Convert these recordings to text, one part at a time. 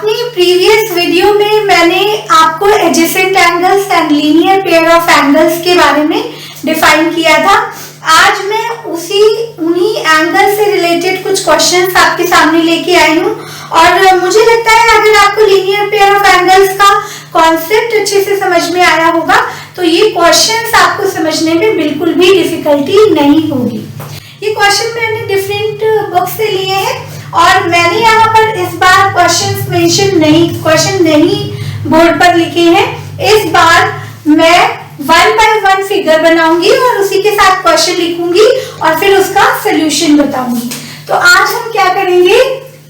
अपनी previous video में मैंने आपको adjacent angles and linear pair of angles के बारे में डिफाइन किया था। आज मैं उन्हीं एंगल से रिलेटेड कुछ क्वेश्चंस आपके सामने लेके आई हूँ और मुझे लगता है अगर आपको लीनियर पेयर ऑफ एंगल्स का कॉन्सेप्ट अच्छे से समझ में आया होगा तो ये क्वेश्चंस आपको समझने में बिल्कुल भी डिफिकल्टी नहीं होगी। ये क्वेश्चन मैंने डिफरेंट बुक से लिए हैं और मैंने यहाँ पर इस बार क्वेश्चन नहीं बोर्ड पर लिखे हैं। इस बार मैं 1 by 1 फिगर बनाऊंगी और उसी के साथ क्वेश्चन लिखूंगी और फिर उसका सोल्यूशन बताऊंगी। तो आज हम क्या करेंगे,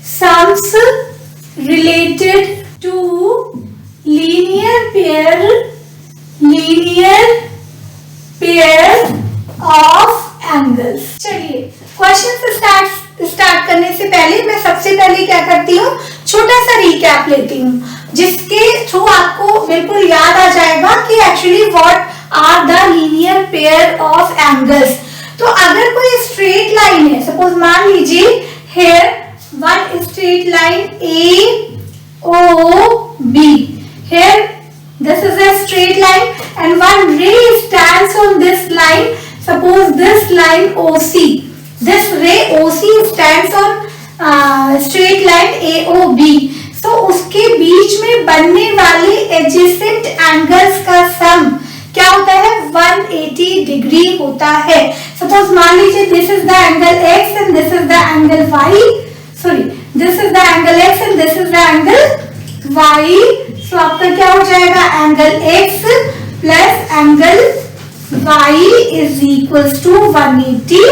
sums related to linear pair of angles. चलिए क्वेश्चन स्टार्ट करने से पहले मैं सबसे पहले क्या करती हूँ, छोटा सा रिकैप लेती हूँ जिसके थ्रू आपको बिल्कुल याद आ जाएगा कि actually what are the linear pair of angles. तो अगर कोई स्ट्रेट लाइन है, सपोज मान लीजिए here one straight line AOB, here this is a straight line and one ray stands on this line. Suppose this line OC, this ray OC stands on straight line AOB. तो उसके बीच में बनने वाले adjacent angles का सम क्या होता है, 180 degree होता है। सपोज मान लीजिए this is the angle x and this is the angle y, sorry this is the angle x and this is the angle y। तो आपका क्या हो जाएगा, angle x plus angle y is equals to 180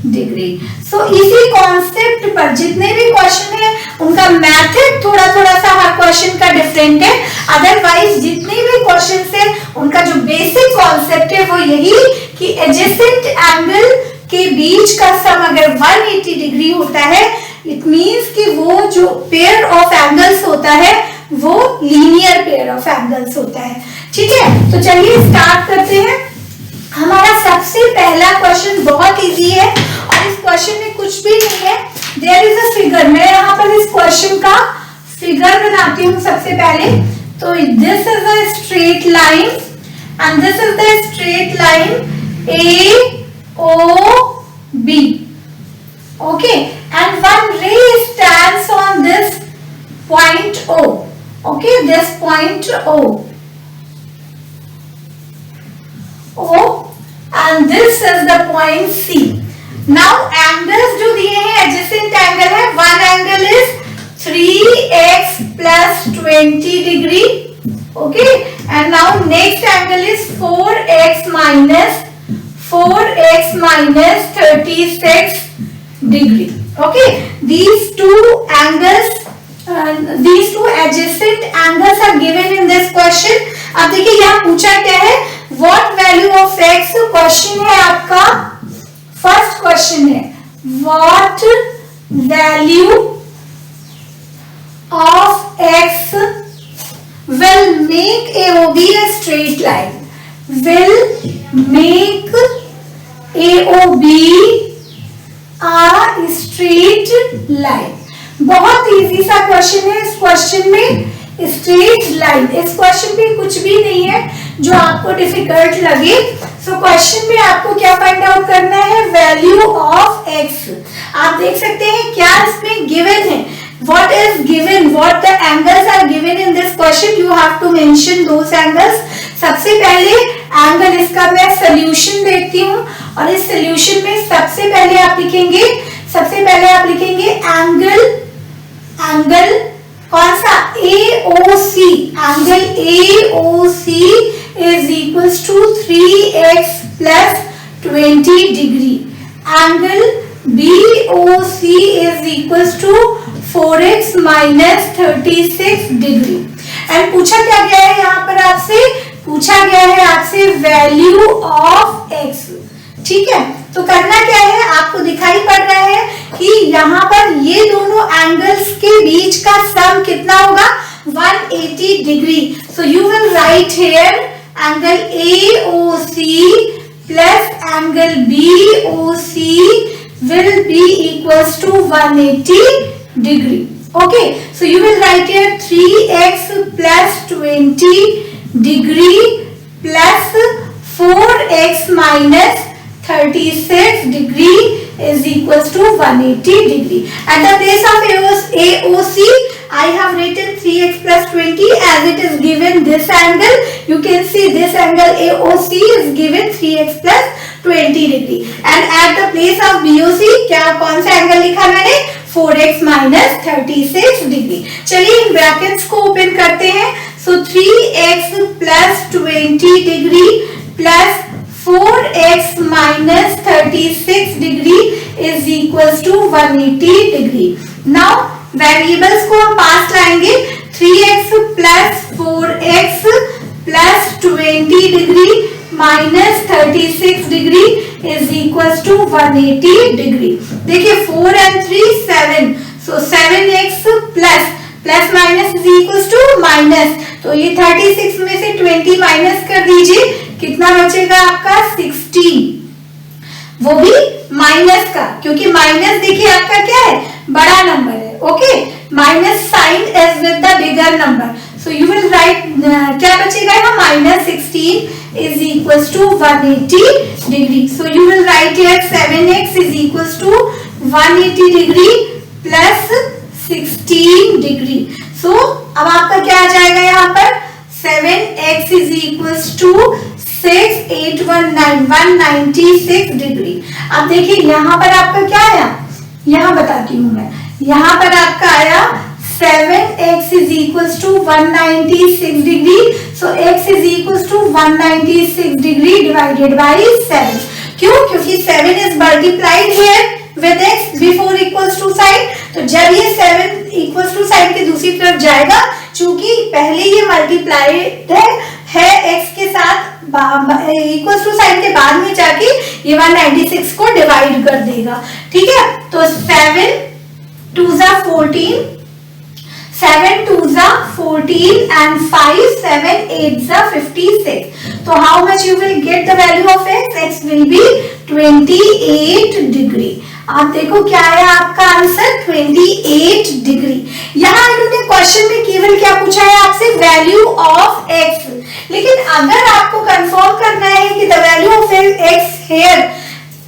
degree. So इसी concept पर जितने भी question है उनका मेथड थोड़ा सा हर क्वेश्चन का डिफरेंट है, अदरवाइज जितने भी क्वेश्चन है उनका जो बेसिक कॉन्सेप्ट है वो यही कि एडजेसेंट एंगल के बीच का सम अगर 180 डिग्री होता है, इट मींस कि वो जो पेयर ऑफ एंगल्स होता है वो लीनियर पेयर ऑफ एंगल्स होता है। ठीक है, तो चलिए स्टार्ट करते हैं। हमारा सबसे पहला क्वेश्चन बहुत इजी है और इस क्वेश्चन में कुछ भी नहीं है, देयर इज अ फिगर। मैं यहाँ पर इस क्वेश्चन का फिगर बनाती हूँ सबसे पहले। तो this is a straight line and this is the straight line AOB, okay, and one ray stands on this point O, okay, this point O, and this is the point C. Now angles जो दिए हैं adjacent angle है, one angle is 3x plus 20 degree, okay, and now next angle is 4x minus 36 degree, okay. These two adjacent angles are given in this question. अब देखिए यहाँ पूछा क्या है, what value of x, question है आपका, first question है what value of x will make AOB a straight line, will make AOB a straight line। बहुत इजी सा क्वेश्चन है। इस क्वेश्चन में स्ट्रेट लाइन, इस क्वेश्चन में कुछ भी नहीं है जो आपको डिफिकल्ट लगे। सो क्वेश्चन में आपको क्या फाइंड आउट करना है, वैल्यू ऑफ एक्स। आप देख सकते हैं क्या इसमें गिवन है, what is given, what the angles are given in this question, you have to mention those angles. सबसे पहले एंगल इसका मैं सोल्यूशन देखती हूँ और इस सोल्यूशन में सबसे पहले आप लिखेंगे एंगल कौन सा, AOC, angle AOC is equals to 3x plus 20 degree, angle BOC is equals to 4x minus 36 degree. And पूछा क्या गया है यहाँ पर आपसे, पूछा गया है आपसे वैल्यू ऑफ x। ठीक है, तो करना क्या है, आपको दिखाई पड़ रहा है कि यहाँ पर ये दोनों एंगल्स के बीच का सम कितना होगा, 180 degree. So you will write here angle AOC plus angle BOC will be equals to 180 degree. Okay, so you will write here 3x plus 20 degree plus 4x minus 36 degree is equals to 180 degree. At the place of AOC, I have written 3x plus 20 as it is given this angle. You can see this angle AOC is given 3x plus 20 degree. And at the place of BOC, क्या कौन सा angle लिखा मैंने? 4x minus 36 degree. चलिए in brackets को open करते हैं. So 3x plus 20 degree plus 4x minus 36 degree is equals to 180 degree. Now variables को हम पास लाएंगे. 3x plus 4x plus 20 degree minus 36 degree is equals to 180 degree. देखिए 4 and 3 7. So 7x plus minus is equals to minus. तो ये 36 में से 20 minus कर दीजिए. कितना बचेगा आपका? 16. वो भी माइनस का, क्योंकि माइनस देखिए आपका क्या है? बड़ा नंबर है. Okay, minus sign is with the bigger number. So you will write क्या बचेगा यहाँ? Minus 16 is equals to 180 degree. So you will write here 7x is equals to 180 degree plus 16 degree. So अब आपका क्या आ जाएगा यहाँ पर? 7x is equals to 6819 196 degree. अब देखिए यहाँ पर आपका क्या आया? यहाँ बताती हूँ मैं. यहाँ पर आपका आया 7x is equals to 196 degree. So x is equals to 196 degree divided by 7. क्यों? क्योंकि 7 is multiplied here with x before equals to sign. तो जब ये 7 equals to sign के दूसरी तरफ जाएगा, चूंकि पहले ये multiplied है x के साथ, equals to sign के बाद में जाके ये 196 को डिवाइड कर देगा. ठीक है, तो 7 2s are 14, 7 2s are 14 and 5 7 8s are 56. So how much you will get the value of x? X will be 28 degree. आप देखो क्या है आपका आंसर? 28 डिग्री. यहाँ इन्होंने क्वेश्चन में केवल क्या पूछा है आपसे? Value of x. लेकिन अगर आपको कंफर्म करना है कि the value of x here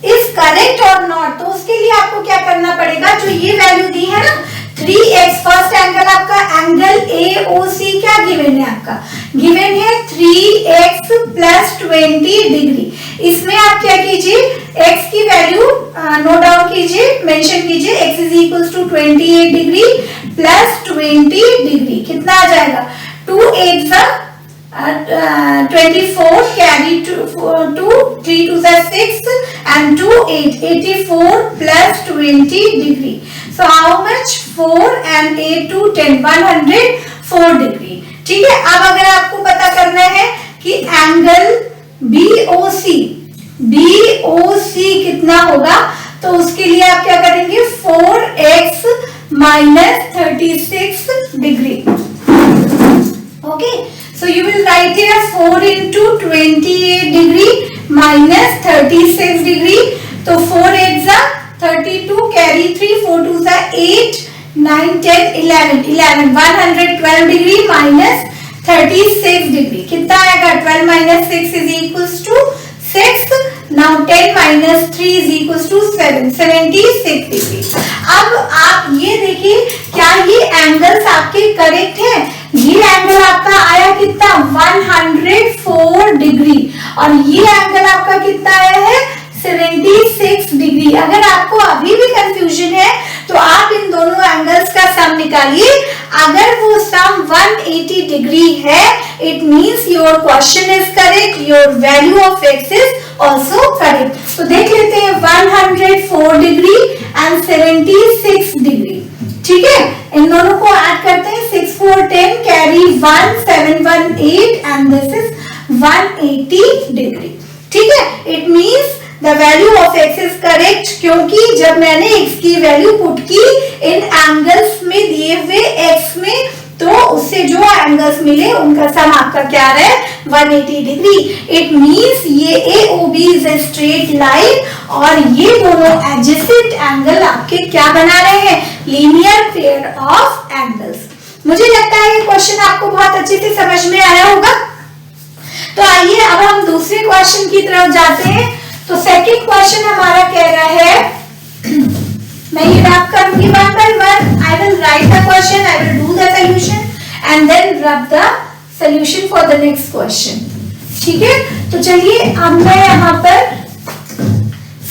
is correct और नॉट, तो उसके लिए आपको क्या करना पड़ेगा? जो ये वैल्यू दी है ना 3x, फर्स्ट एंगल आपका एंगल AOC क्या गिवन है आपका? गिवन है 3x plus 20 डिग्री. इसमें आप क्या कीजिए? x की वैल्यू नोट डाउन कीजिए, मेंशन कीजिए. x is equals to 28 degree plus 20 degree. कितना आ जाएगा? 2 8s are 24, carry 2 3 2s are 6 and 2 8 84 plus 20 degree. So how much? 4 and 8 to 10 104 degree. ठीक है. अब अगर आपको पता करना है कि एंगल BOC कितना होगा, तो उसके लिए आप क्या करेंगे? 4x minus 36 degree. Okay, so you will write here 4 into 28 degree minus 36 degree. तो 4 8s are 32, carry 3 4 2s are 8 9 10 11 112 degree minus 36 degree. कितना आएगा? 12 minus 6 is equals to 6. Now 10 minus 3 is equals to 7 76 degree. अब आप ये देखिए क्या ये angles आपके करेक्ट हैं? ये एंगल आपका आया कितना? 104 डिग्री. और ये एंगल आपका कितना आया है? 76 डिग्री. अगर आपको अभी भी कंफ्यूजन है तो आप इन दोनों एंगल्स का सम निकालिए. अगर वो सम 180 डिग्री है, it means your question is correct, your value of x is also correct. तो देख लेते हैं 104 डिग्री एंड 76 डिग्री. ठीक है, इन दोनों को ऐड करते हैं. 6 4 10 carry 1 7 1 8 and this is 180 degree. ठीक है, it means the value of x is correct, क्योंकि जब मैंने x की वैल्यू पुट की इन एंगल्स में दिए हुए x में, तो उससे जो एंगल्स मिले उनका सम आपका क्या है 180 डिग्री। इट मींस ये AOB is a straight line और ये दोनों एडजेसेंट एंगल आपके क्या बना रहे हैं लीनियर पेयर ऑफ एंगल्स। मुझे लगता है ये क्वेश्चन आपको बहुत अच्छे से समझ में आया होगा। तो आइए अब हम दूसरे क्वेश्चन की तरफ जाते हैं। तो सेकंड क्वेश्चन हमारा कह रहा है, मैं ये रब करूंगी one by one. I will write the question, I will do the solution and then rub the solution for the next question. ठीक है, तो चलिए अब मैं यहाँ पर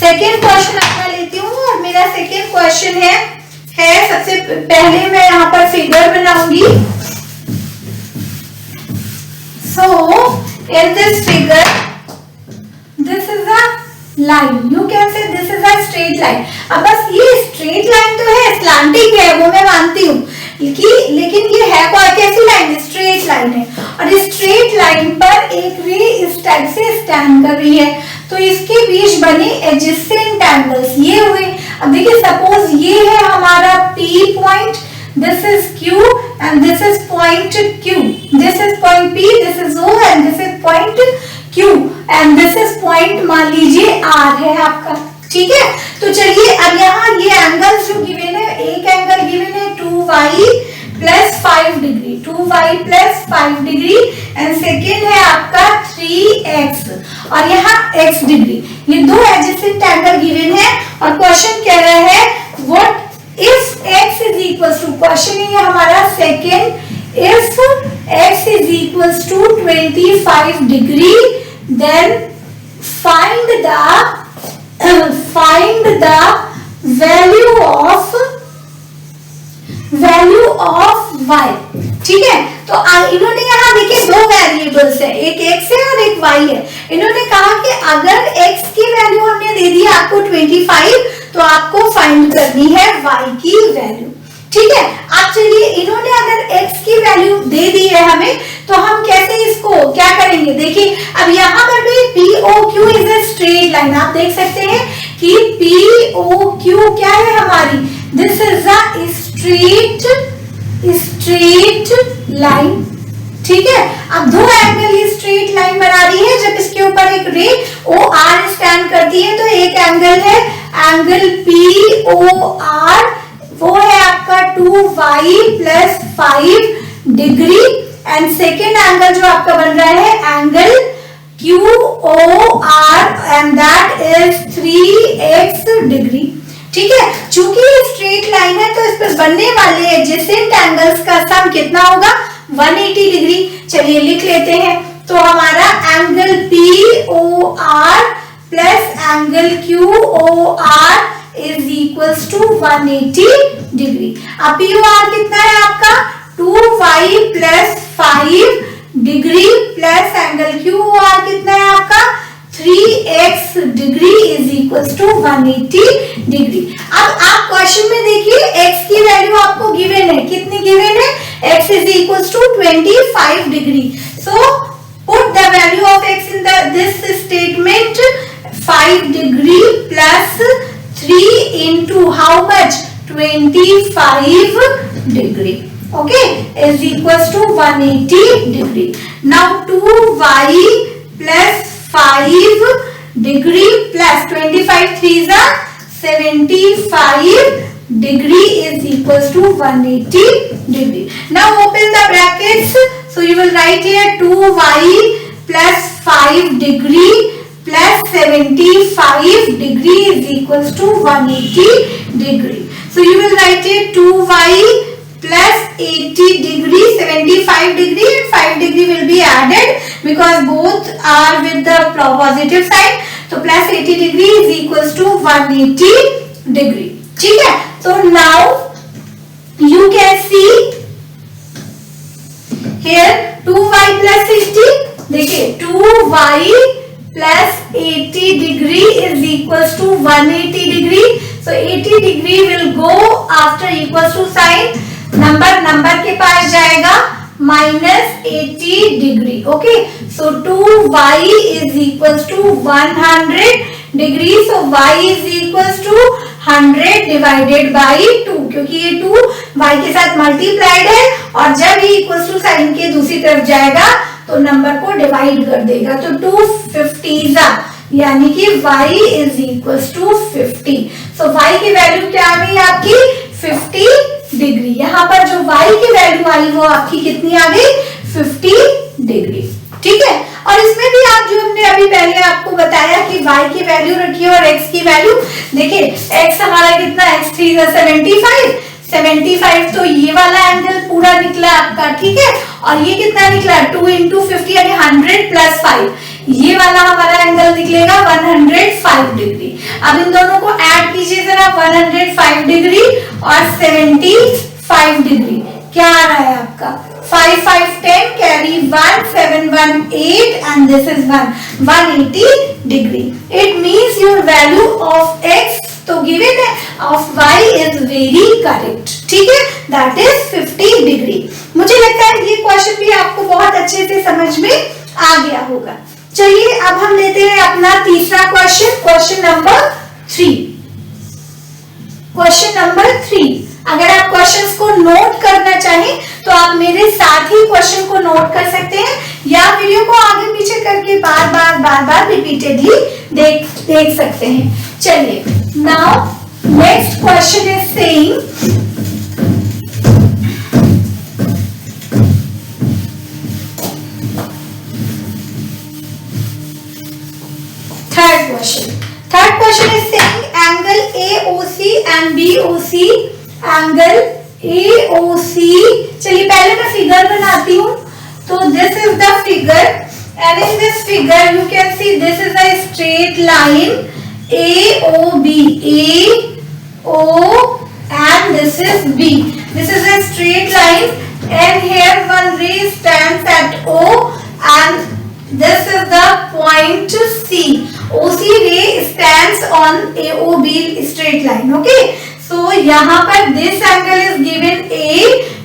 सेकेंड क्वेश्चन अपना लेती हूँ और मेरा सेकेंड क्वेश्चन है सबसे पहले मैं यहाँ पर फिगर बनाऊंगी। So in this figure, this is a line. You can say this is a straight line. अब बस ये straight line तो है, slanting है, वो मैं मानती हूँ, लेकिन ये है कैसी लाइन? स्ट्रेट लाइन है और इस स्ट्रेट लाइन पर एक रे इस टाइप से स्टैंड कर रही है, तो इसके बीच बने एडजेसेंट एंगल्स ये हुए। अब देखिए सपोज ये है हमारा P point, this is Q and this is point Q, this is point P, this is O and this is point Q and this is point मान लीजिए R है आपका। ठीक है, तो चलिए अब यहाँ ये एंगल्स जो गिवन है, एक एंगल गिवन है 2y plus 5 degree, 2y plus 5 degree and second है आपका 3x और यहाँ x डिग्री। ये दो एडजेसेंट एंगल गिवन है और क्वेश्चन कह रहा है what if x is equals to, question है हमारा second, if x is equals to 25 degree then find the value of y। ठीक है, तो इन्होंने यहाँ देखिए दो वेरिएबल्स है, एक x है और एक y है। इन्होंने कहा कि अगर x की वैल्यू हमने दे दी आपको 25 तो आपको फाइंड करनी है y की वैल्यू। ठीक है, अब चलिए इन्होंने अगर x की वैल्यू दे दी है हमें, तो हम कैसे इसको क्या करेंगे? देखिए अब यहाँ पर भी POQ is a straight line, आप देख सकते हैं कि POQ क्या है हमारी, this is a straight line. ठीक है, अब दो एंगल ये स्ट्रेट लाइन बना रही है, जब इसके ऊपर एक रे OR स्टैंड करती है तो एक एंगल है एंगल POR, वो है आपका 2y plus 5 degree and second angle जो आपका बन रहा है angle QOR and that is 3x degree. ठीक है, चूंकि ये स्ट्रेट लाइन है तो इस पर बनने वाले एडजेसेंट एंगल्स का सम कितना होगा 180 डिग्री। चलिए लिख लेते हैं, तो हमारा angle POR plus angle QOR is equals to 180 degree. अब POR कितना है आपका 2y plus 5 degree plus angle QOR कितना है आपका 3x degree is equals to 180 degree. अब आप क्वेश्चन में देखिए x की वैल्यू आपको गिवन है, कितनी गिवन है? x is equals to 25 degree. So put the value of x in this statement, 5 degree plus 3 into how much 25 degree, okay, is equals to 180 degree. Now 2y plus 5 degree plus 25 3s are 75 degree is equals to 180 degree. Now open the brackets, so you will write here 2y plus 5 degree plus 75 degree is equals to 180 degree. So you will write here 2y plus 80 degree, 75 degree and 5 degree will be added because both are with the positive sign. So plus 80 degree is equals to 180 degree. ठीक है, so now you can see here 2y plus 60, देखिए 2y plus 80 degree is equals to 180 degree. So 80 degree will go after equals to sign, number के पास जाएगा minus 80 degree. Okay, so 2y is equals to 100 degree. So y is equals to 100 divided by 2, क्योंकि ये 2 y के साथ multiplied है और जब ये इक्वल्स टू साइन के दूसरी तरफ जाएगा तो नंबर को डिवाइड कर देगा, तो 250 यानी कि y is equal to 50। So y की वैल्यू क्या आ गई आपकी 50 डिग्री। यहाँ पर जो y की वैल्यू आई वो आपकी कितनी आ गई 50 डिग्री। ठीक है, और इसमें भी आप जो हमने अभी पहले आपको बताया कि y की वैल्यू रखिए और x की वैल्यू देखिए, x हमारा कितना x3 75, 75 तो ये वाला एंगल पूरा निकला आपका। ठीक है, और ये कितना निकला 2 इंटू 50 यानी 100 प्लस 5, ये वाला हमारा एंगल निकलेगा 105 डिग्री। अब इन दोनों को ऐड कीजिए जरा, 105 डिग्री और 75 डिग्री क्या आ रहा है आपका 5 5 10 carry 1 7 1 8 and this is 180 degree. It means your value of x तो given है of y is very correct. ठीक है, that is 50 degree. मुझे लगता है ये क्वेश्चन भी आपको बहुत अच्छे से समझ में आ गया होगा। चलिए अब हम लेते हैं अपना तीसरा question, question number 3। Question number 3, अगर आप क्वेश्चंस को नोट करना चाहें तो आप मेरे साथ ही क्वेश्चन को नोट कर सकते हैं या वीडियो को आगे पीछे करके बार बार रिपीटेडली देख सकते हैं। चलिए, now next question is saying third question is saying angle AOC and BOC, angle AOC, चलिए पहले मैं फिगर बनाती हूँ। तो this is the figure and in this figure you can see this is a straight line AOB, AO and this is B. This is a straight line and here one ray stands at O and this is the point C. OC ray stands on AOB straight line. Okay. So यहाँ पर this angle is given A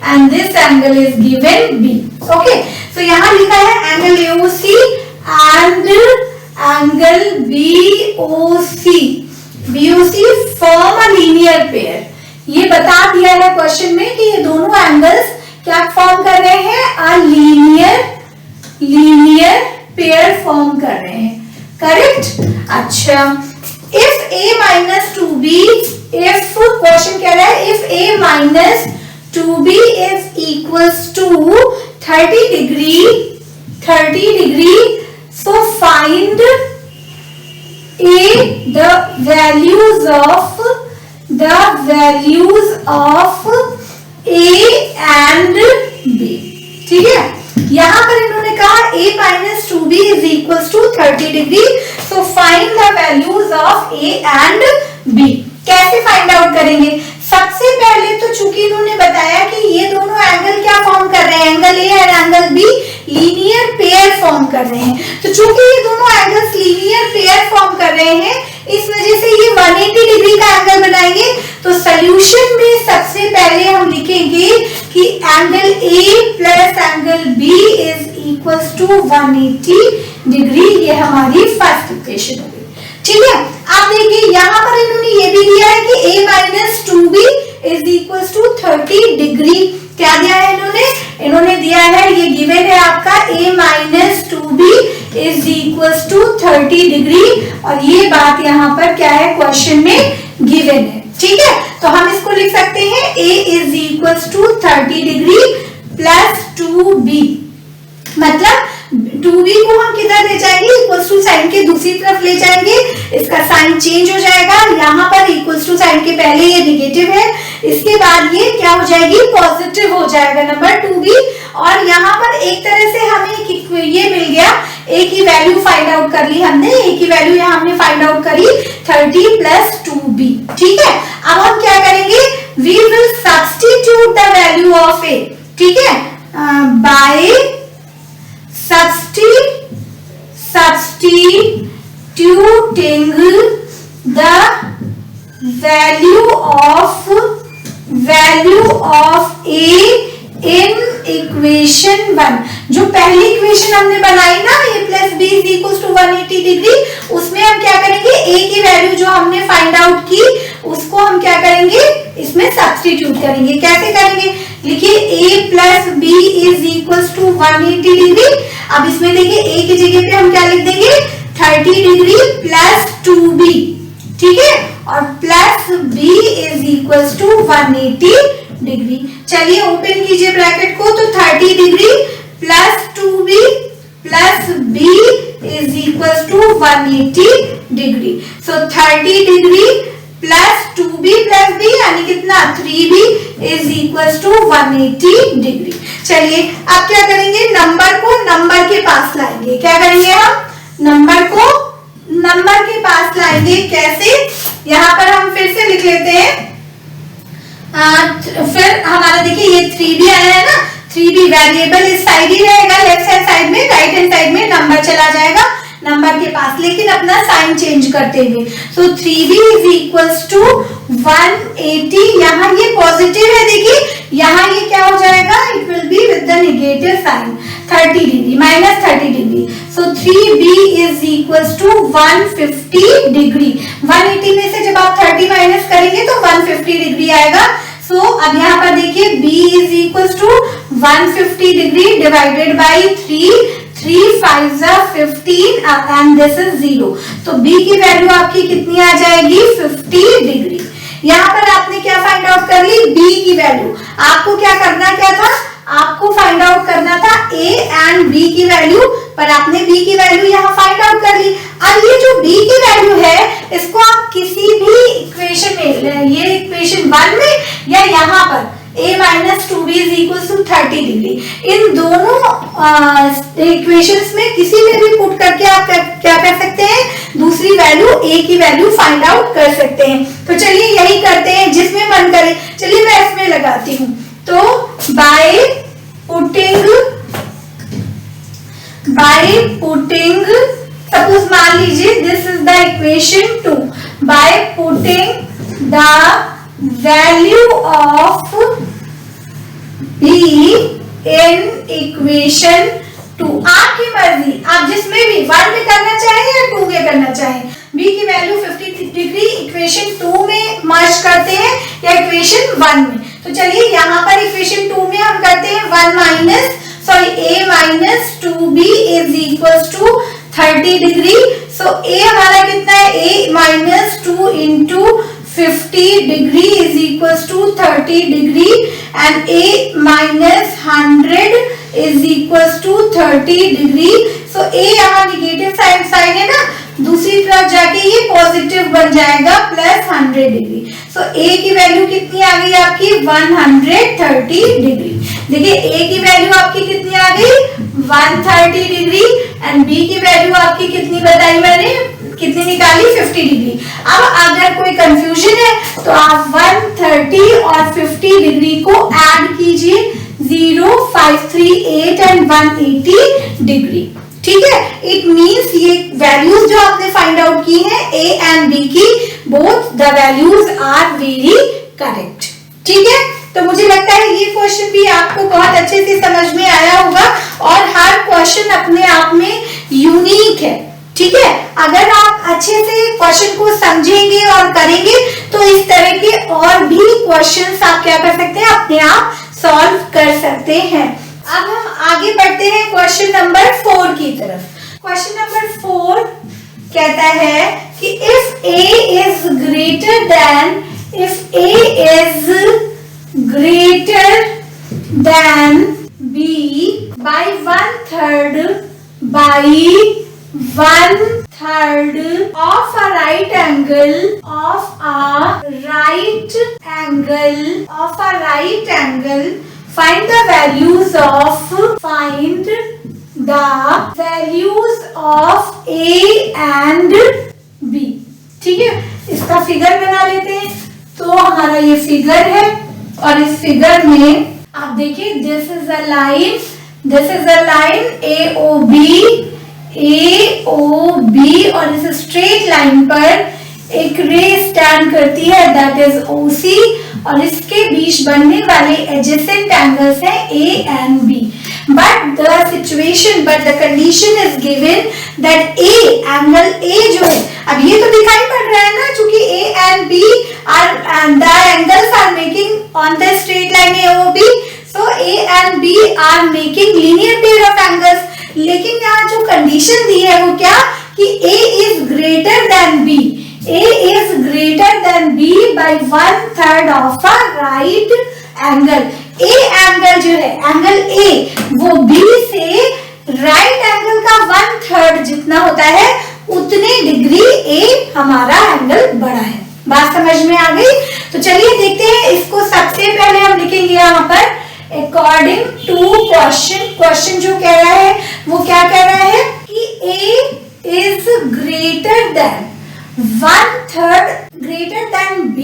and this angle is given B. Okay. So यहाँ लिखा है angle AOC and angle BOC. BOC form a linear pair. ये बता दिया है question में कि ये दोनों एंगल्स क्या फॉर्म कर रहे हैं, अ लीनियर पेयर फॉर्म कर रहे हैं। करेक्ट। अच्छा, if a minus 2b, if question कह रहा है if a minus 2b is equals to 30 degree, so find the values of a and b। ठीक है, यहां पर इन्होंने कहा a minus 2b is equals to 30 degree, so find the values of a and b। कैसे find out करेंगे? सबसे पहले तो चूंकि इन्होंने बताया कि ये दोनों एंगल क्या फॉर्म कर रहे हैं, एंगल ए और angle be linear pair form कर रहे हैं। तो चूंकि ये दोनों एंगल्स लीनियर पेयर फॉर्म कर रहे हैं, इस वजह से ये 180 डिग्री का एंगल बनाएंगे। तो सॉल्यूशन में सबसे पहले हम लिखेंगे कि angle A plus angle B is equals to 180 degree. ये हमारी फर्स्ट इक्वेशन होगी। ठीक है, आप देखिए यहाँ पर इन्होंने ये भी दिया है कि a minus 2b is equals to 30 degree. क्या दिया है इन्होंने दिया है, ये गिवन है आपका a minus 2b is equals to 30 degree, और ये बात यहाँ पर क्या है क्वेश्चन में गिवन है। ठीक है, तो हम इसको लिख सकते हैं a is equals to 30 degree plus 2b, मतलब 2b को हम किधर ले जाएंगे, इक्वल्स टू साइन के दूसरी तरफ ले जाएंगे, इसका साइन चेंज हो जाएगा। यहाँ पर इक्वल्स टू साइन के पहले ये नेगेटिव है, इसके बाद ये क्या हो जाएगी, पॉजिटिव हो जाएगा नंबर 2b। और यहाँ पर एक तरह से हमें ये मिल गया, a की वैल्यू फाइंड आउट कर ली हमने, a की वैल्यू यहाँ हमने फाइंड आउट करी 30 प्लस 2b। ठीक है, अब हम क्या करेंगे, we will substitute the value of a। ठीक है, by substituting the value of a in equation 1। जो पहली इक्वेशन हमने बनाई ना a plus B is equal to 180 degree, उसमें हम क्या करेंगे, a की वैल्यू जो हमने फाइंड आउट की उसको हम क्या करेंगे, इसमें सब्स्टिट्यूट करेंगे। कैसे करेंगे, लिखिए a plus B is equal 180 degree. अब इसमें देखिए ए की जगह पे हम क्या लिख देंगे 30 डिग्री प्लस 2b, ठीक है, और plus b is equal to 180 degree. चलिए ओपन कीजिए ब्रैकेट को, तो 30 degree plus 2b plus b is equal to 180 degree. So 30 degree plus 2b plus b यानी कितना 3b is equal to 180 degree. चलिए अब क्या करेंगे, नंबर को नंबर के पास लाएंगे। क्या करेंगे हम, नंबर को नंबर के पास लाएंगे। कैसे, यहाँ पर हम फिर से लिख लेते हैं। फिर हमारा देखिए ये 3b आया है ना, 3b वेरिएबल इस साइड ही रहेगा, लेफ्ट हैंड साइड में, राइट हैंड साइड में नंबर चला जाएगा नंबर के पास, लेकिन अपना साइन चेंज करते हुए। सो 3b इज इक्वल्स टू 180, यहाँ ये पॉजिटिव है, देखिए यहाँ ये क्या हो जाएगा, it will be with the negative sign 30 degree minus 30 degree. So 3b is equals to 150 degree. 180 में से जब आप 30 माइनस करेंगे तो 150 डिग्री आएगा। सो अब यहाँ पर देखिए b is equals to 150 degree divided by 3 5 15 and this is 0। तो b की वैल्यू आपकी कितनी आ जाएगी 50 डिग्री। यहाँ पर आपने क्या फाइंड आउट कर ली, b की वैल्यू। आपको क्या करना क्या था, आपको फाइंड आउट करना था a एंड b की वैल्यू, पर आपने b की वैल्यू यहाँ फाइंड आउट कर ली। अब ये जो b की वैल्यू है इसको आप किसी भी इक्वेशन में, ये इक्वेशन 1 में या यहाँ पर a minus 2b is equal to 30 degree, इन दोनों इक्वेशंस में किसी में भी पुट करके आप क्या कर सकते हैं, दूसरी वैल्यू a की वैल्यू फाइंड आउट कर सकते हैं। तो चलिए यही करते हैं, जिसमें मन करे। चलिए मैं इसमें लगाती हूँ, तो बाय पुटिंग सपोज मान लीजिए this is the equation 2, by putting the value of b in equation 2, आपकी मर्जी, आप जिसमें भी 1 में करना चाहें या 2 में करना चाहें। b की वैल्यू 50 डिग्री इक्वेशन 2 में मर्ज करते हैं या इक्वेशन 1 में। तो चलिए यहाँ पर इक्वेशन 2 में हम करते हैं a minus 2b is equal to 30 degree. So a हमारा कितना है, a minus 2 into 50 degree is equal to 30 degree and a minus 100 is equal to 30 degree. So a यहाँ निगेटिव साइन है ना, दूसरी तरफ जाके ये पॉजिटिव बन जाएगा प्लस 100 डिग्री। सो a की वैल्यू कितनी आ गई आपकी 130 डिग्री। देखिए a की वैल्यू आपकी कितनी आ गई 130 डिग्री एंड b की वैल्यू आपकी कितनी बताई मैंने, कितनी निकाली 50 डिग्री। अब अगर कोई कंफ्यूजन है तो आप 130 और 50 डिग्री को ऐड कीजिए, 0 5 3 8 एंड 180 डिग्री। ठीक है, इट मींस ये वैल्यूज जो आपने फाइंड आउट की है a एंड b की, both the values are very correct. ठीक है, तो मुझे लगता है ये क्वेश्चन भी आपको बहुत अच्छे से समझ में आया होगा और हर क्वेश्चन अपने आप में यूनिक है। ठीक है, अगर आप अच्छे से क्वेश्चन को समझेंगे और करेंगे तो इस तरह के और भी क्वेश्चंस आप क्या कर सकते हैं, अपने आप सॉल्व कर सकते हैं। अब हम आगे बढ़ते हैं क्वेश्चन नंबर 4 की तरफ। क्वेश्चन नंबर 4 कहता है कि if a is greater than b by 1/3 of a right angle find the values of a and b। ठीक है, इसका फिगर बना लेते हैं। तो हमारा ये फिगर है और इस फिगर में आप देखिए this is a line AOB और इस स्ट्रेट लाइन पर एक रे स्टैंड करती है दैट इज OC और इसके बीच बनने वाले एडजेसेंट एंगल्स हैं A and B। But the condition is given that angle A जो है, अब ये तो दिखाई पड़ रहा है ना, चूंकि A and B are the angles are making on the straight line AOB, So A and B are making linear pair of angles. लेकिन यहाँ जो कंडीशन दी है वो क्या कि A is greater than B. A is greater than B by 1/3 of a right angle. A angle जो है angle A वो B से राइट एंगल का 1/3 जितना होता है उतने डिग्री A हमारा एंगल बड़ा है। बात समझ में आ गई? तो चलिए देखते हैं इसको। सबसे पहले हम लिखेंगे यहाँ पर अकॉर्डिंग टू क्वेश्चन जो कह रहा है वो क्या कह रहा है कि A is greater than 1/3 greater than B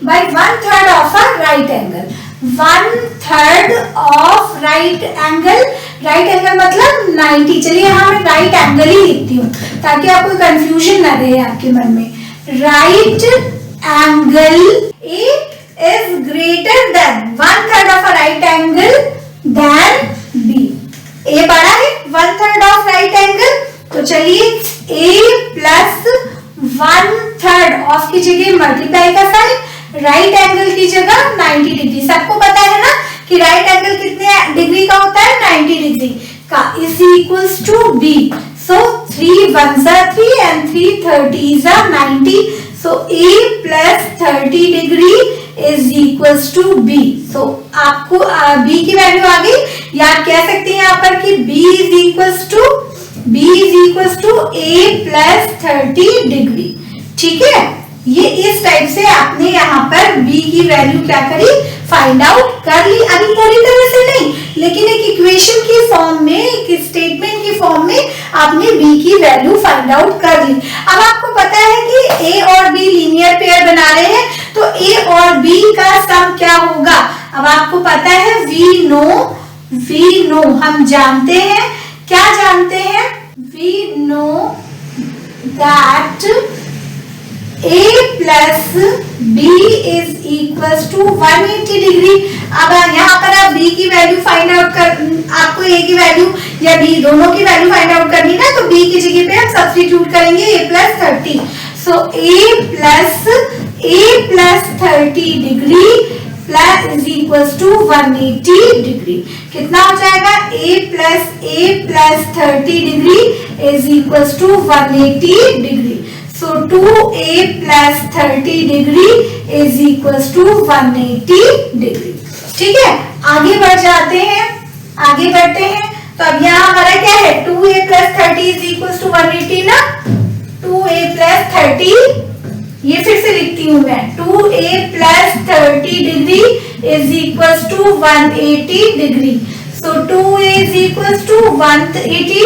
by 1/3 of a right angle. 1/3 of right angle मतलब 90। चलिए यहाँ मैं राइट एंगल ही लिखती हूँ ताकि आपको कंफ्यूजन ना रहे आपके मन में। Right angle A is greater than 1/3 of a right angle than B. A बड़ा है 1/3 of right angle, तो चलिए A plus 1/3 ऑफ की जगह मल्टीप्लाई का साइन, राइट एंगल की जगह 90 डिग्री। सबको पता है ना कि राइट एंगल कितने डिग्री का होता है, 90 डिग्री का, is equals to B. So 3 1s are 3 and 3 30s are 90. So A plus 30 degree is equals to B. So आपको B की वैल्यू आ गई, या आप कह सकते हैं यहाँ पर कि B is equals to A plus 30 degree। ठीक है, ये इस टाइप से आपने यहाँ पर B की वैल्यू क्या करी, फाइंड आउट कर ली। अभी पूरी तरह से नहीं, लेकिन एक इक्वेशन की फॉर्म में, एक स्टेटमेंट की फॉर्म में आपने B की वैल्यू फाइंड आउट कर ली। अब आपको पता है कि A और B लीनियर पेयर बना रहे हैं, तो A और B का सम क्या होगा। अब आपको पता है we know हम जानते हैं, क्या जानते हैं, we know that A plus B is equals to 180 degree. अब यहाँ पर आप B की वैल्यू फाइंड आउट कर, आपको A की वैल्यू या B दोनों की वैल्यू फाइंड आउट करनी ना, तो B की जगह पे हम सब्स्टिट्यूट करेंगे A plus 30। So A plus 30 degree plus is equals to 180 degree. कितना हो जाएगा, A plus 30 degree is equals to 180 degree. So 2A plus 30 degree is equals to 180 degree। ठीक है, आगे बढ़ जाते हैं, आगे बढ़ते हैं। तो अब यहाँ हमारा क्या है, 2A plus 30 is equals to 180 ना, 2A plus 30, ये फिर से लिखती हूँ मैं, 2A plus 30 degree is equals to 180 degree। So 2A is equals to 180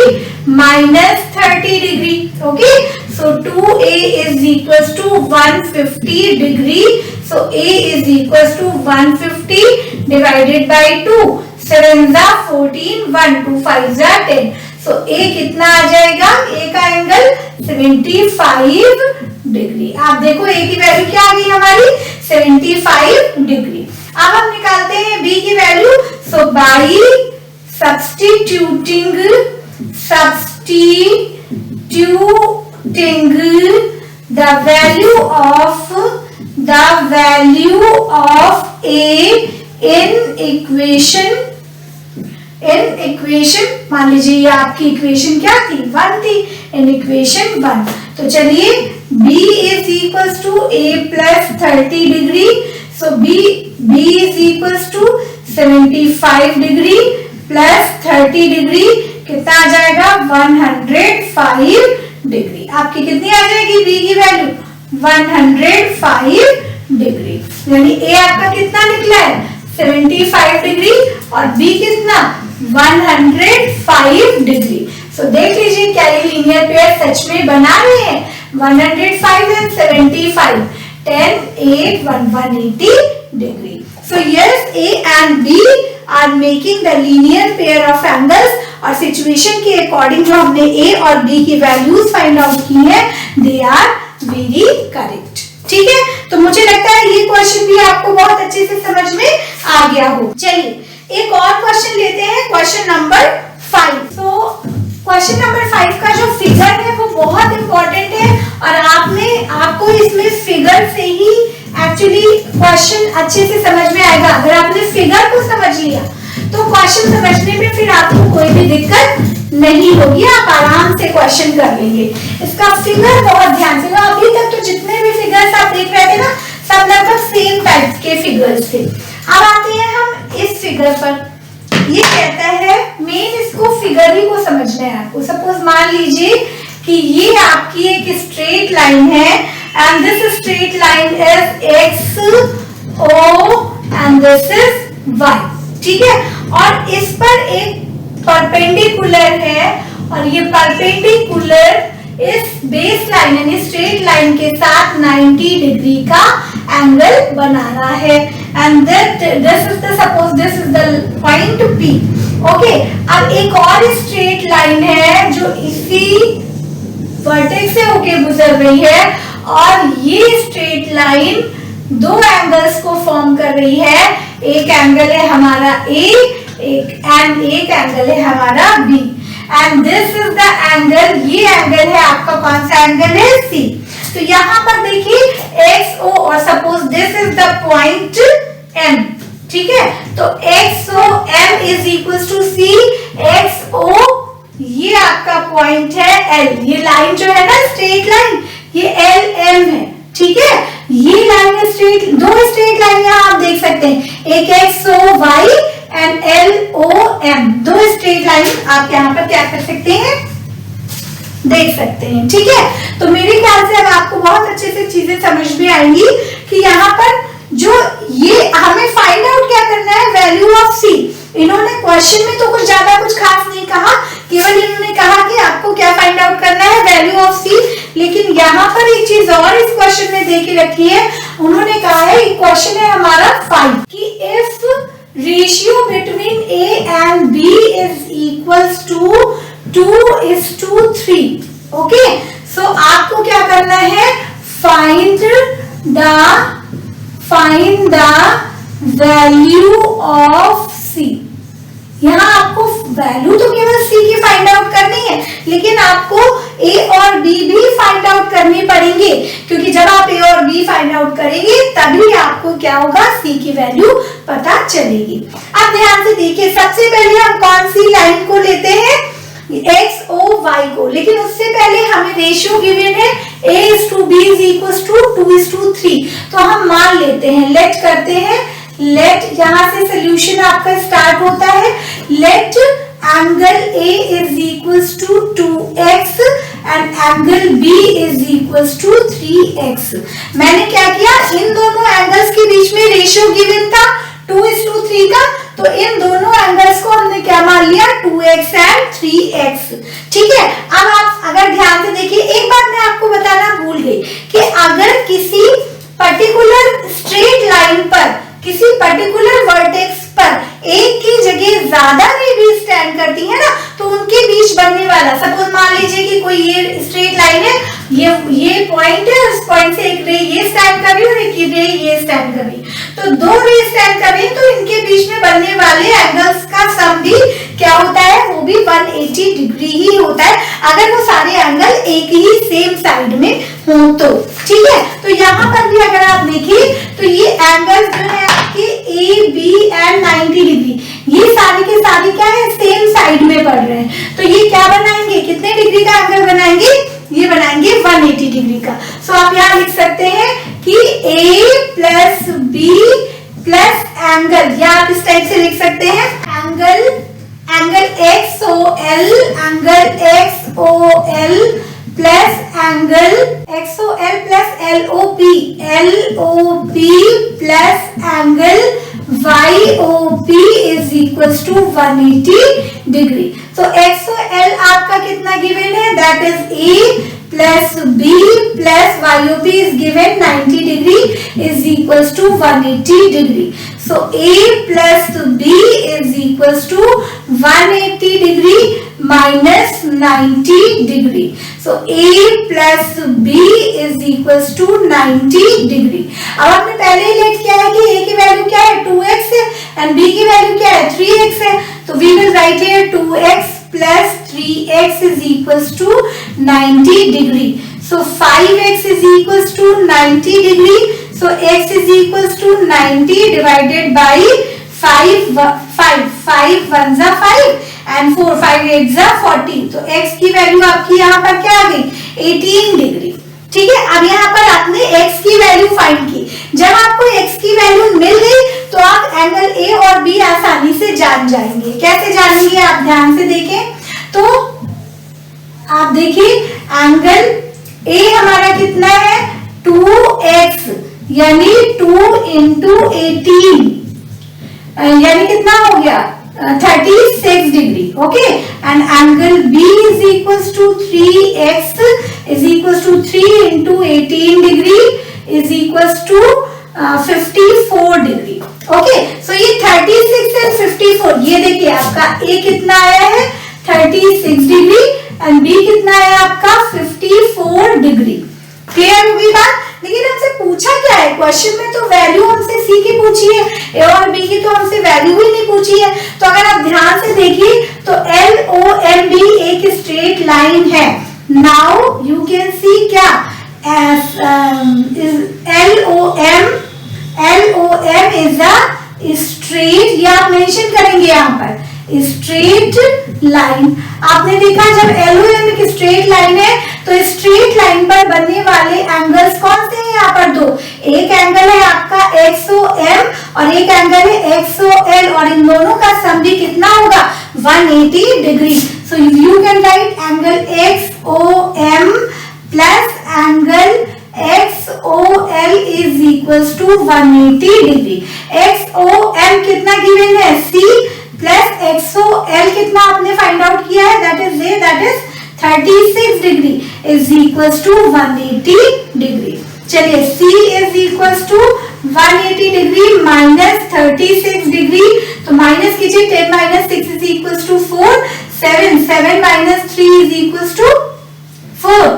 minus 30 degree। Okay, so 2A is equals to 150 degree। So A is equals to 150 divided by 2, 7 are 14, 1 2 5 are 10। So A कितना आ जाएगा, A का angle 75 degree. आप देखो A की value क्या आ गई हमारी, 75 डिग्री। अब हम निकालते हैं B की value. So by substituting the value of A in equation, मान लीजिए ये आपकी इक्वेशन क्या थी, 1 थी, इन इक्वेशन 1। तो चलिए B is equals to A plus 30 degree. So B is equals to 75 degree plus 30 degree, कितना आ जाएगा, 105 डिग्री। आपकी कितनी आ जाएगी B की वैल्यू, 105 डिग्री। यानी A आपका कितना निकला है, 75 डिग्री, और B कितना, 105 डिग्री। सो देख लीजिए क्या ये लीनियर पेयर सच में बना रहे हैं, 105 and 75, 10 8 180 degree। So yes, A and B are making the linear pair of angles, और सिचुएशन के अकॉर्डिंग जो हमने A और B की वैल्यूज फाइंड आउट की है, they are very correct। ठीक है, तो मुझे लगता है ये क्वेश्चन भी आपको बहुत अच्छे से समझ में आ गया हो। चलिए एक और क्वेश्चन लेते हैं, क्वेश्चन नंबर 5। तो क्वेश्चन नंबर 5 का जो फिगर है वो बहुत इंपॉर्टेंट है, और आपको इसमें फिगर से ही एक्चुअली क्वेश्चन अच्छे से समझ में आएगा। अगर आपने फिगर को समझ लिया तो क्वेश्चन समझने में फिर आपको कोई भी दिक्कत नहीं होगी, आप आराम से क्वेश्चन कर लेंगे। इसका फिगर बहुत ध्यान से, अभी तक तो जितने भी फिगर्स आप देख रहे थे ना सब लगभग सेम टाइप के फिगर्स थे। अब आते हैं हम इस फिगर पर। ये कहता है मेन इसको फिगर ही को समझना है आपको। सपोज मान लीजिए कि ये आपकी एक स्ट्रेट लाइन है and this straight line is X O and this is Y, ठीक है। और इस पर एक परपेंडिकुलर है और ये परपेंडिकुलर इस बेस लाइन यानी स्ट्रेट लाइन के साथ 90 डिग्री का एंगल बना रहा है and this is the suppose this is the point P। Okay, अब एक और स्ट्रेट लाइन है जो इसी वर्टेक्स से होके गुजर रही है और ये स्ट्रेट लाइन दो एंगल्स को फॉर्म कर रही है। एक एंगल है हमारा A एक एंगल है हमारा B and this is the angle, ये एंगल है आपका कौन सा एंगल है C। तो यहाँ पर देखिए XO और suppose this is the point M, ठीक है। तो XOM is equal to C, XO ये आपका पॉइंट है L, ये लाइन जो है ना स्ट्रेट लाइन ये LM है, ठीक है। ये लाइन स्ट्रेट, दो स्ट्रेट लाइन यहाँ आप देख सकते हैं, एक XOY एंड LOM, दो स्ट्रेट लाइन आप यहाँ पर क्या कर सकते हैं देख सकते हैं, ठीक है। तो मेरे ख्याल से अब आपको बहुत अच्छे से चीजें समझ में आएंगी कि यहाँ पर जो ये हमें फाइंड आउट क्या करना है, वैल्यू ऑफ C। इन्होंने क्वेश्चन में तो कुछ ज्यादा कुछ खास नहीं कहा, केवल इन्होंने कहा कि आपको क्या फाइंड आउट करना है, वैल्यू ऑफ C। लेकिन यहाँ पर एक चीज और इस क्वेश्चन में दे के रखी है, उन्होंने कहा है क्वेश्चन है हमारा 5 कि if ratio between A and B is equals to 2:3। Okay, so आपको क्या करना है, find the value of C। यहाँ आपको वैल्यू तो केवल C की फाइंड आउट करनी है, लेकिन आपको A और B भी फाइंड आउट करनी पड़ेंगे, क्योंकि जब आप A और B फाइंड आउट करेंगे तभी आपको क्या होगा, C की वैल्यू पता चलेगी। अब ध्यान से देखिए, सबसे पहले हम कौन सी लाइन को लेते हैं, XOY को, लेकिन उससे पहले हमें रेशियो गिवन है A:B = 2:3। तो हम मान लेते हैं, लेट करते हैं, लेट यहाँ से सोल्यूशन आपका स्टार्ट होता है। Let angle A is equals to 2x and angle B is equals to 3x। मैंने क्या किया, इन दोनों एंगल्स के बीच में रेशियो गिवन था 2:3 का, तो इन दोनों एंगल्स को हमने क्या मान लिया, 2x एंड 3x, ठीक है। अब आप अगर ध्यान से देखिए, एक बात मैं आपको बताना भूल गई कि अगर किसी पर्टिकुलर स्ट्रेट लाइन पर, किसी पर्टिकुलर वर्टेक्स पर एक की जगह ज्यादा रे भी स्टैंड करती है ना, तो उनके बीच बनने वाला, सपोज मान लीजिए कि कोई ये स्ट्रेट लाइन है, ये पॉइंट है, उस पॉइंट से एक रे ये स्टैंड कर रही है और एक रे ये स्टैंड कर रही है, तो दो रे स्टैंड कर रही है, तो इनके बीच में बनने वाले एंगल्स का सम भी क्या होता है, वो भी 180 डिग्री ही होता है, अगर वो सारे एंगल एक ही सेम साइड में हो तो, ठीक है। तो यहाँ पर भी अगर आप देखिए तो ये एंगल जो है आपके A, B एंड 90 डिग्री, ये सारे के सारे क्या है, सेम साइड में पड़ रहे हैं, तो ये क्या बनाएंगे, कितने डिग्री का एंगल बनाएंगे, ये बनाएंगे 180 डिग्री का। सो आप यहाँ लिख सकते हैं कि A plus B plus angle, या आप इस टाइप से लिख सकते हैं, angle XOL, angle XOL plus angle XOL plus LOP plus angle YOP is equals to 180 degree. तो XOL आपका कितना गिवन है, that is A plus B plus YOP is given 90 degree is equals to 180 degree. So A plus B is equals to 180 degree minus 90 degree. So A plus B is equals to 90 degree. अब आपने पहले ही late किया है कि A की value क्या है, 2x है, and B की वैल्यू क्या है, 3x है, तो we will write here 2x plus 3x is equals to 90 degree. So 5x is equals to 90 degree. So x is equals to 90 divided by 5 1 जा 5 एंड 4 5 8 जा 40। तो x की वैल्यू आपकी यहाँ पर क्या आ गई 18 डिग्री। ठीक है, अब यहाँ पर आपने x की वैल्यू फाइंड की। जब आपको x की वैल्यू मिल गई तो आप एंगल A और B आसानी से जान जाएंगे। कैसे जानेंगे आप ध्यान से देखें तो आप देखिए एंगल A हमारा कितना है 2x यानी 2 into 18 यानी कितना हो गया 36 degree. Okay, and angle B is equals to 3x is equals to 3 into 18 degree is equals to 54 degree. Okay, so ये 36 एंड 54 ये देखिए आपका A कितना आया है 36 डिग्री एंड B कितना आया आपका 54 डिग्री। क्लियर होगी बात? लेकिन हमसे पूछा क्या है क्वेश्चन में, तो वैल्यू हमसे C की पूछी है, A और B की तो हमसे वैल्यू ही नहीं पूछी है। तो अगर आप ध्यान से देखिए तो LOMB एक स्ट्रेट लाइन है। नाउ यू कैन सी क्या LOM इज अ स्ट्रेट, या आप मेंशन करेंगे यहाँ पर स्ट्रेट लाइन। आपने देखा जब LOM एक स्ट्रेट लाइन है तो स्ट्रेट लाइन पर बनने वाले एंगल्स कौन से हैं यहाँ पर दो, एक एंगल है आपका XOM और एक एंगल है XOL और इन दोनों का सम भी कितना होगा 180 degree. So you can write angle XOM plus angle XOL is equals to 180 degree. XOM कितना गिवन है C प्लस XOL कितना आपने फाइंड आउट किया है that is 36 degree is equals to 180 degree. चलिए C is equals to 180 degree minus 36 degree, तो minus कीजिए 10 minus 6 is equals to 4, 7 minus 3 is equals to 4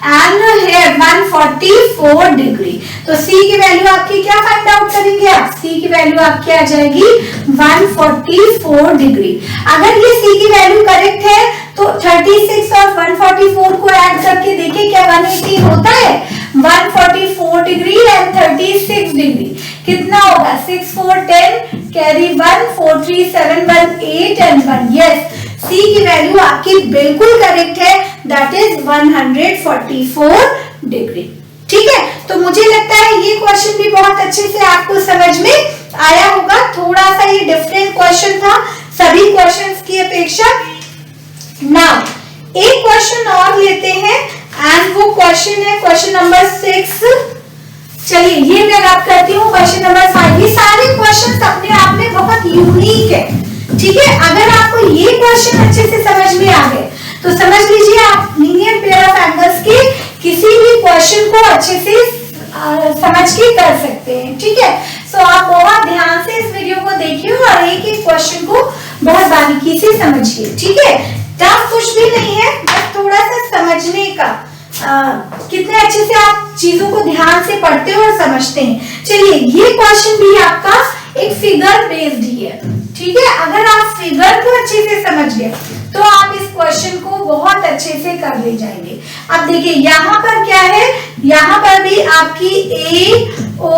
and here 144 degree. तो C की value आपकी क्या फाइंड आउट करेंगे आप, C की वैल्यू आपकी आ जाएगी 144 डिग्री। अगर ये C की वैल्यू करेक्ट है तो 36 और 144 को ऐड करके देखिए क्या 180 होता है 144 डिग्री एंड 36 डिग्री कितना होगा 6 4 10 कैरी 1 4 3 7 1 8 एंड 1। यस, C की वैल्यू आपकी बिल्कुल करेक्ट है दैट इज 144 डिग्री। ठीक है, तो मुझे लगता है ये क्वेश्चन भी बहुत अच्छे से आपको समझ में आया होगा। थोड़ा सा ये डिफरेंट क्वेश्चन था सभी क्वेश्चंस की अपेक्षा। नाउ एक क्वेश्चन और लेते हैं एंड वो क्वेश्चन है क्वेश्चन नंबर 6। चलिए ये मैं बात करती हूँ क्वेश्चन नंबर 5। ये सारे क्वेश्चन अपने आप में बहुत यूनिक है। ठीक है, अगर आपको ये क्वेश्चन अच्छे से समझ में आ गए तो समझ लीजिए आप लीनियर पेयर ऑफ एंगल्स के किसी भी क्वेश्चन को अच्छे से समझ के कर सकते हैं। ठीक है, सो आप बहुत ध्यान से इस वीडियो को देखिए और एक एक क्वेश्चन को बहुत बारीकी से समझिए। ठीक है, टफ कुछ भी नहीं है, बस थोड़ा सा समझने का कितने अच्छे से आप चीजों को ध्यान से पढ़ते हो और समझते हैं। चलिए ये क्वेश्चन भी आपका एक फिगर बेस्ड ही है। ठीक है, अगर आप फिगर को अच्छे से समझ गए तो आप इस क्वेश्चन को बहुत अच्छे से कर ले जाएंगे। अब देखिए यहाँ पर क्या है, यहाँ पर भी आपकी A O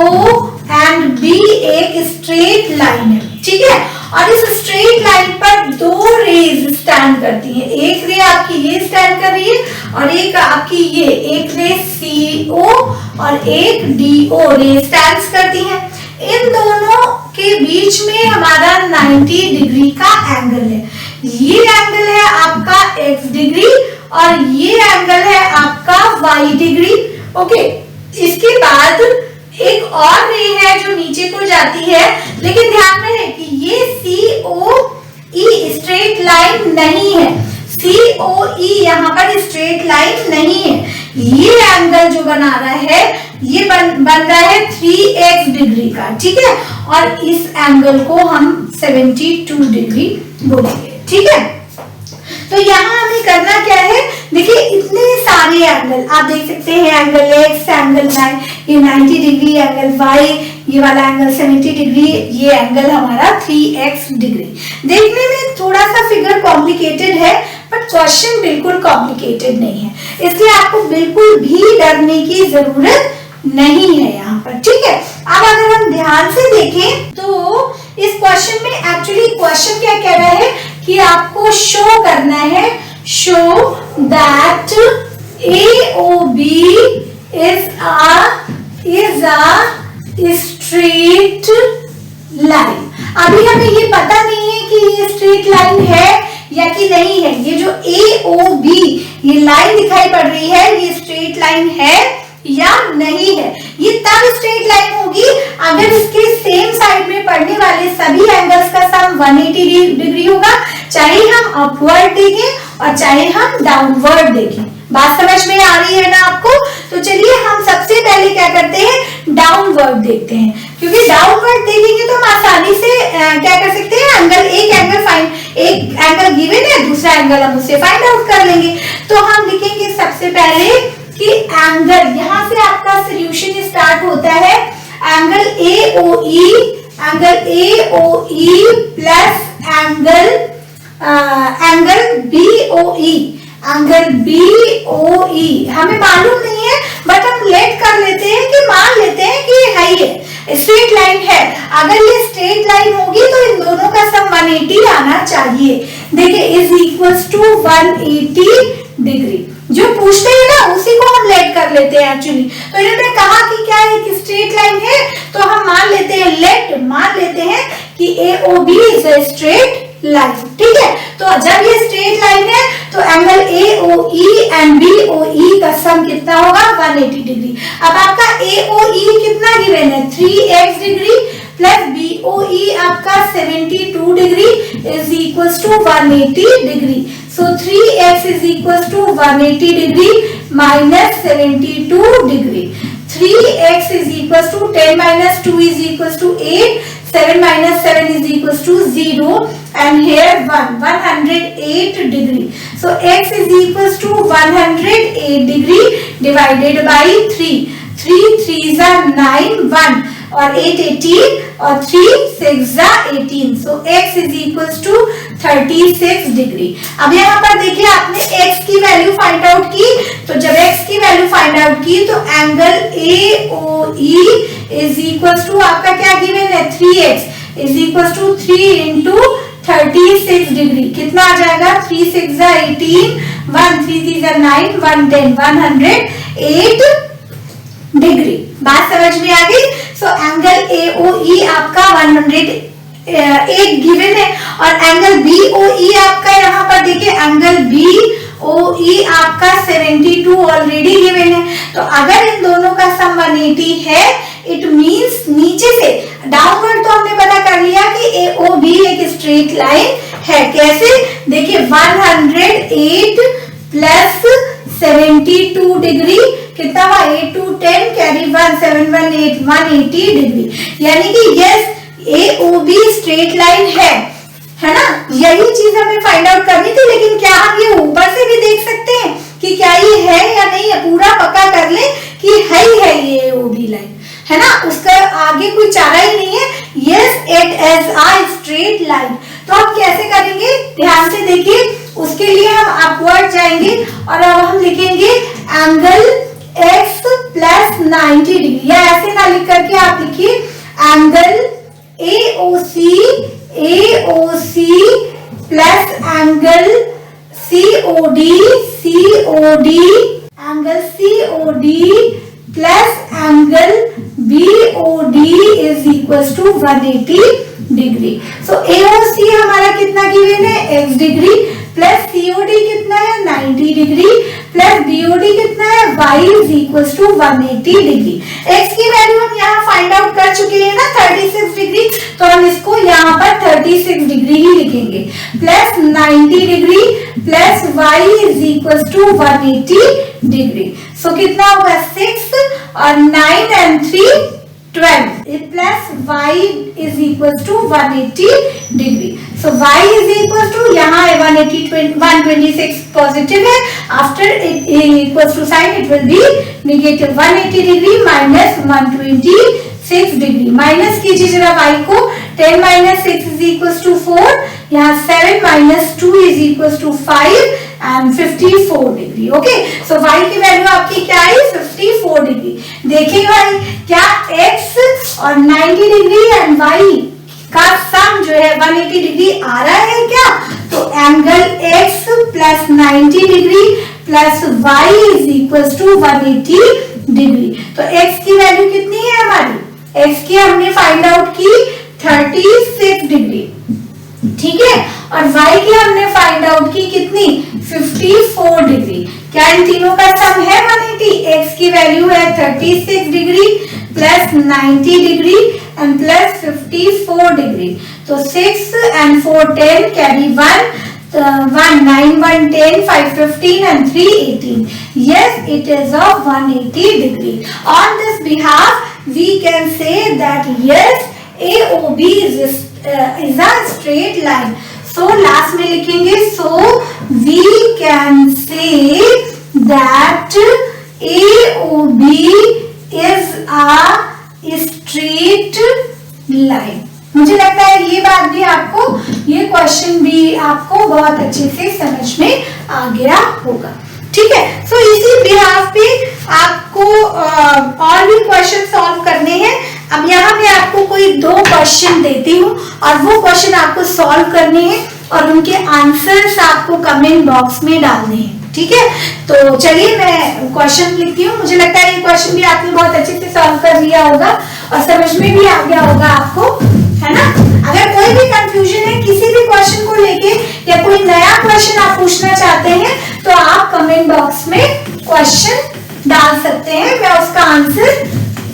एंड B एक स्ट्रेट लाइन है। ठीक है, और इस स्ट्रेट लाइन पर दो रेज स्टैंड करती हैं। एक रे आपकी ये स्टैंड कर रही है और एक आपकी ये, एक रे CO और एक DO रे स्टैंड करती हैं। इन दोनों के बीच में हमारा 90 डिग्री का एंगल है। ये एंगल है आपका x डिग्री और ये एंगल है आपका y डिग्री। ओके, इसके बाद एक और रे है जो नीचे को जाती है, लेकिन ध्यान रहे कि ये COE स्ट्रेट लाइन नहीं है। COE यहाँ पर स्ट्रेट लाइन नहीं है। ये एंगल जो बना रहा है ये बन रहा है 3x डिग्री का। ठीक है, और इस एंगल को हम 72 डिग्री बोलेंगे। ठीक है, तो यहाँ हमें करना क्या है, देखिए इतने सारे एंगल आप देख सकते हैं, एंगल x, एंगल ये 90 डिग्री, एंगल y, ये वाला एंगल 70 डिग्री, ये एंगल हमारा 3x डिग्री। देखने में थोड़ा सा फिगर कॉम्प्लिकेटेड है बट क्वेश्चन बिल्कुल कॉम्प्लिकेटेड नहीं है, इसलिए आपको बिल्कुल भी डरने की जरूरत नहीं है यहाँ पर। ठीक है, अब अगर हम ध्यान से देखें तो इस क्वेश्चन में एक्चुअली क्वेश्चन क्या कह रहा है कि आपको शो करना है, show that AOB is a straight line। अभी हमें ये पता नहीं है कि ये स्ट्रेट लाइन है या कि नहीं है। ये जो AOB ये लाइन दिखाई पड़ रही है, ये स्ट्रेट लाइन है या नहीं है। ये तब स्ट्रेट लाइन होगी अगर इसके सेम साइड में पड़ने वाले सभी एंगल्स का सम 180 डिग्री होगा, चाहे हम अपवर्ड देखें और चाहे हम डाउनवर्ड देखें। बात समझ में आ रही है ना आपको? तो चलिए हम सबसे पहले क्या करते हैं, डाउनवर्ड देखते हैं, क्योंकि डाउनवर्ड देखेंगे तो हम आसानी से क्या कर सकते हैं, एक एंगल गिवन है, दूसरा एंगल हम उससे फाइंड आउट कर लेंगे। तो हम लिखेंगे सबसे पहले कि एंगल, यहां से आपका सॉल्यूशन स्टार्ट होता है, angle AOE plus angle BOE, angle BOE हमें मालूम नहीं है, बट हम लेट कर लेते हैं कि मान लेते हैं कि है ये स्ट्रेट लाइन है। अगर ये स्ट्रेट लाइन होगी तो इन दोनों का सम 180 आना चाहिए। देखिए इज इक्वल्स टू 180 डिग्री, जो पूछते हैं ना उसी को हम लेट कर लेते हैं एक्चुअली। तो इन्होंने कहा कि क्या एक स्ट्रेट लाइन है, तो हम मान लेते हैं कि AOB is a straight line. ठीक है, तो जब ये स्ट्रेट लाइन है तो एंगल AOE एंड BOE का सम कितना होगा, 180 डिग्री। अब आपका AOE कितना गिवन है, 3x डिग्री प्लस BOE आपका 72 degree is equals to 180 degree. So 3x is equals to 180 degree minus 72 degree. 3x is equals to 10 minus 2 is equals to 8. 7 minus 7 is equals to 0. And here 108 degree. So x is equals to 108 degree divided by 3. 3 3s are 9, 1 और 8 18 और 3 6 18। So x is equals to 36 degree. अब यहाँ पर देखिए आपने x की value find out की, तो जब x की वैल्यू फाइंड आउट की तो angle AOE is equals to आपका क्या गिवन है, 3x is equals to 3 into 36 degree. कितना आ जाएगा, 3 6 18, 1 3 3 9, 1 10, 108 डिग्री। बात समझ में आ गई? सो एंगल AOE आपका 108 गिवन है और एंगल BOE आपका यहाँ पर देखिए एंगल BOE आपका 72 ऑलरेडी गिवन है। तो अगर इन दोनों का सम 180 है, इट मींस नीचे से डाउनवर्ड तो हमने पता कर लिया कि AOB एक स्ट्रेट लाइन है। कैसे, देखिए 108 प्लस 72 डिग्री कितना हुआ, 8 2 10 कैरी 1 7 1 8 180 डिग्री। यानी कि यस AOB स्ट्रेट लाइन है ना। यही चीज हमें फाइंड आउट करनी थी, लेकिन क्या हम ये ऊपर से भी देख सकते हैं कि क्या ये है या नहीं है, पूरा पक्का कर ले कि है ही है ये AOB लाइन, है ना, उसका आगे कोई चारा ही नहीं है। Yes it is a straight line. तो आप कैसे करेंगे, ध्यान से देखिए, उसके लिए हम अपवर्ड जाएंगे और अब हम लिखेंगे एंगल x प्लस 90 डिग्री, या ऐसे ना लिख करके आप लिखिए angle AOC plus angle COD angle COD plus angle BOD is equals to 180 degree. So AOC हमारा कितना गिवन है, x डिग्री प्लस COD कितना है 90 डिग्री प्लस BOD कितना है y is equals to 180 degree. x की वैल्यू हम यहाँ फाइंड आउट कर चुके हैं ना 36 डिग्री, तो हम इसको यहाँ पर 36 डिग्री ही लिखेंगे plus 90 degree plus y is equals to 180 degree. So कितना होगा 6 और 9 and 3 12 plus y is equals to 180 degree. So y is equals to यहाँ 126 पॉजिटिव है, after it equals to sign it will be negative. 180 degree minus 126 degree, minus कीजिए जरा y को, 10 minus 6 is equals to 4, यहाँ 7 minus 2 is equals to 5 and 54 degree. Okay, so y की value आपकी क्या है 54 डिग्री। देखिए भाई क्या x और 90 डिग्री एंड y का सम जो है 180 डिग्री आ रहा है क्या? तो angle x plus 90 degree plus y is equal to 180 degree. तो x की वैल्यू कितनी है हमारी? x की हमने फाइंड आउट की 36 डिग्री, ठीक है, और y की हमने फाइंड आउट की कितनी? 54 डिग्री। क्या इन तीनों का सम है 180? x की वैल्यू है 36 degree plus 90 degree and plus 54 degree. तो 6 and 4 10 carry 1 9 1 10 5 15 and 3 18. Yes, it is of 180 degree. On this behalf we can say that yes, AOB is a straight line. So last में लिखेंगे, so we can say that AOB is a straight line. मुझे लगता है ये बात भी आपको, ये क्वेश्चन भी आपको बहुत अच्छे से समझ में आ गया होगा, ठीक है। सो इसी बिहाफ पे आपको और भी क्वेश्चन सॉल्व करने हैं। अब यहाँ पे आपको कोई 2 क्वेश्चन देती हूँ और वो क्वेश्चन आपको सॉल्व करने हैं और उनके आंसर्स आपको कमेंट बॉक्स में डालने हैं, ठीक है। तो चलिए मैं क्वेश्चन लिखती हूँ। मुझे लगता है ये क्वेश्चन भी आपने बहुत अच्छे से सॉल्व कर लिया होगा और समझ में भी आ गया होगा आपको, है ना। अगर कोई भी कंफ्यूजन है किसी भी क्वेश्चन को लेके या कोई नया क्वेश्चन आप पूछना चाहते हैं तो आप कमेंट बॉक्स में क्वेश्चन डाल सकते हैं। मैं उसका आंसर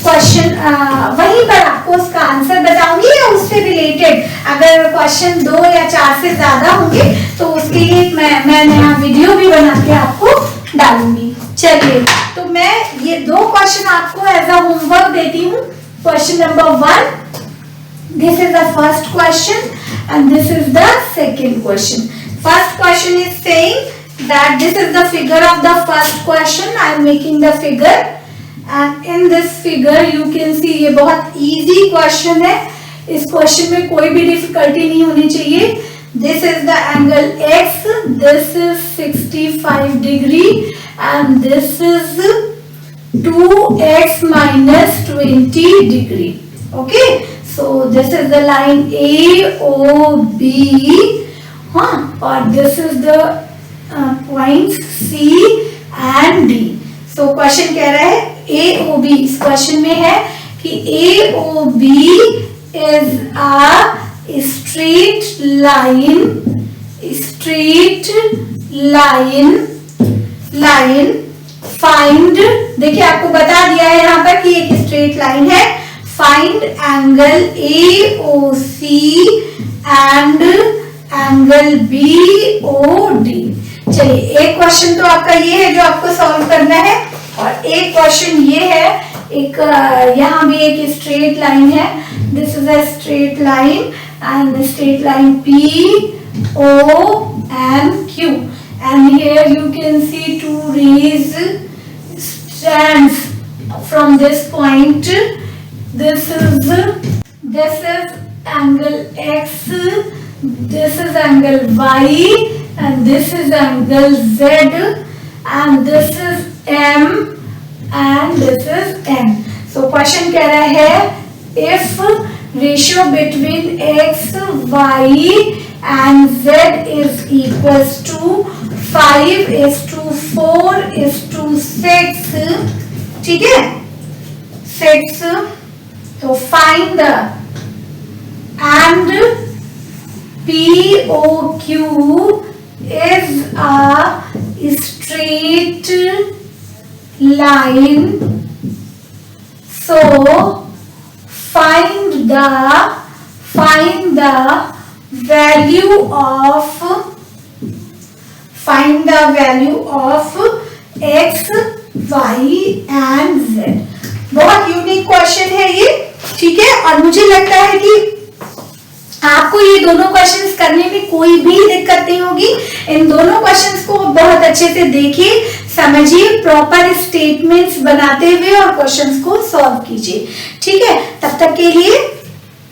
क्वेश्चन वहीं पर आपको उसका आंसर बताऊंगी या उससे रिलेटेड अगर क्वेश्चन 2 या 4 से ज्यादा होंगे तो उसके लिए मैं नया वीडियो भी बना के आपको डालूंगी। चलिए, तो मैं ये 2 क्वेश्चन आपको एज अ होमवर्क देती हूँ। Question number 1, this is the first question and this is the second question. First question is saying that this is the figure of the first question. I am making the figure and in this figure you can see ये बहुत easy question है। इस question में कोई भी difficulty नहीं होनी चाहिए। This is the angle x, this is 65 degree and this is 2x minus 20 degree. Okay, so this is the line AOB, हाँ, और this is the points C and D. So question कह रहा है AOB, इस question में है कि AOB is a straight line find, देखिए आपको बता दिया है यहाँ पर कि एक स्ट्रेट लाइन है। Find angle AOC and angle BOD। चलिए, एक क्वेश्चन तो आपका ये है जो आपको सॉल्व करना है और एक क्वेश्चन ये है, एक यहाँ भी एक स्ट्रेट लाइन है। This is a straight line and straight line PO and Q and here you can see 2 rays stands from this point. This is angle X, this is angle Y and this is angle Z and this is M and this is N. So question कह रहा है if ratio between X, Y and Z is equals to 5:4:6, ठीक है, 6, तो find the and POQ is a straight line, so find the value of X, Y and Z। बहुत unique question है ये, ठीक है, और मुझे लगता है कि आपको ये दोनों क्वेश्चंस करने में कोई भी दिक्कत नहीं होगी। इन दोनों क्वेश्चंस को बहुत अच्छे से देखिए, समझिए, प्रॉपर स्टेटमेंट्स बनाते हुए और क्वेश्चंस को सॉल्व कीजिए, ठीक है। तब तक के लिए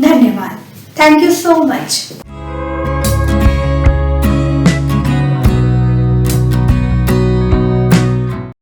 धन्यवाद। Thank you so much.